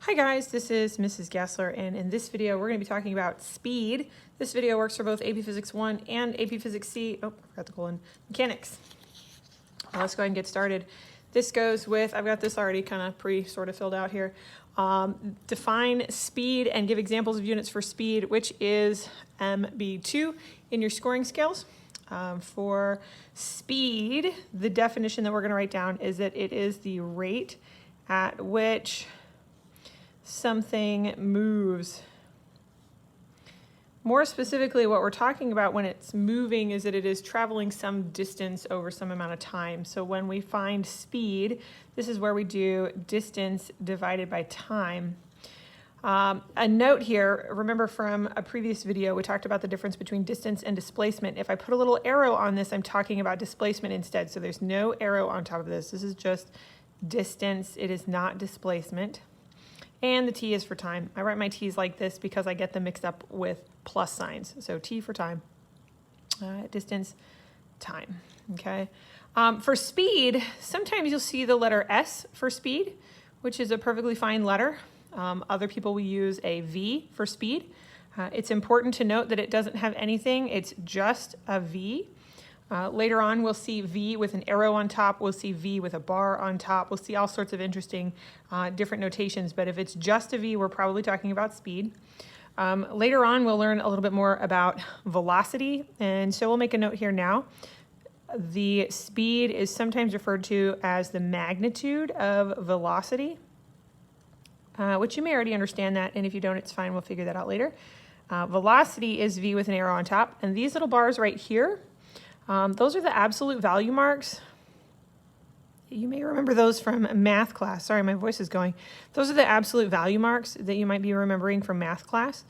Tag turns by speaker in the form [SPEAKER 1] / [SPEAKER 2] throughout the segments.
[SPEAKER 1] Hi guys, this is Mrs. Gastler, and in this video we're going to be talking about speed. This video works for both AP Physics 1 and AP Physics C. Oh, I forgot the colon. Mechanics. Well, let's go ahead and get started. This goes with, I've got this already kind of sort of filled out here. Define speed and give examples of units for speed, which is MB2 in your scoring scales. For speed, the definition that we're going to write down is that it is the rate at which something moves. More specifically, what we're talking about when it's moving is that it is traveling some distance over some amount of time. So when we find speed, this is where we do distance divided by time. A note here, remember from a previous video, we talked about the difference between distance and displacement. If I put a little arrow on this, I'm talking about displacement instead. So there's no arrow on top of this. This is just distance. It is not displacement. And the T is for time. I write my T's like this because I get them mixed up with plus signs. So T for time, distance, time, okay? For speed, sometimes you'll see the letter S for speed, which is a perfectly fine letter. Other people will use a V for speed. It's important to note that it doesn't have anything. It's just a V. Later on, we'll see V with an arrow on top. We'll see V with a bar on top. We'll see all sorts of interesting different notations. But if it's just a V, we're probably talking about speed. Later on, we'll learn a little bit more about velocity. And so we'll make a note here now. The speed is sometimes referred to as the magnitude of velocity, which you may already understand that. And if you don't, it's fine. We'll figure that out later. Velocity is V with an arrow on top. And these little bars right here, those are the absolute value marks. You may remember those from math class. Sorry, my voice is going. Those are the absolute value marks that you might be remembering from math class.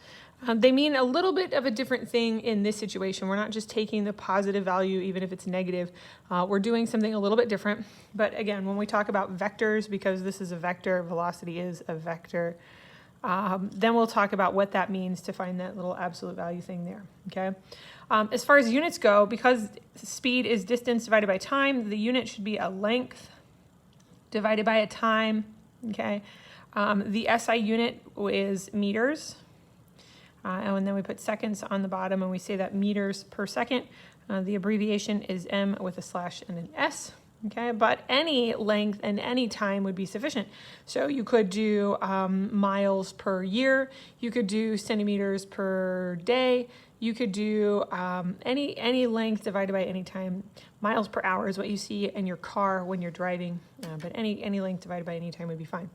[SPEAKER 1] They mean a little bit of a different thing in this situation. We're not just taking the positive value, even if it's negative. We're doing something a little bit different. But again, when we talk about vectors, because this is a vector, velocity is a vector, then we'll talk about what that means to find that little absolute value thing there, okay? As far as units go, because speed is distance divided by time, the unit should be a length divided by a time, okay? The SI unit is meters, and then we put seconds on the bottom, and we say that meters per second. The abbreviation is M with a slash and an S. Okay, but any length and any time would be sufficient. So you could do miles per year, you could do centimeters per day, you could do any length divided by any time. Miles per hour is what you see in your car when you're driving, but any length divided by any time would be fine.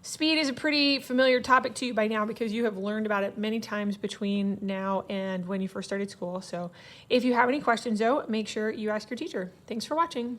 [SPEAKER 1] Speed is a pretty familiar topic to you by now because you have learned about it many times between now and when you first started school. So if you have any questions though, make sure you ask your teacher. Thanks for watching.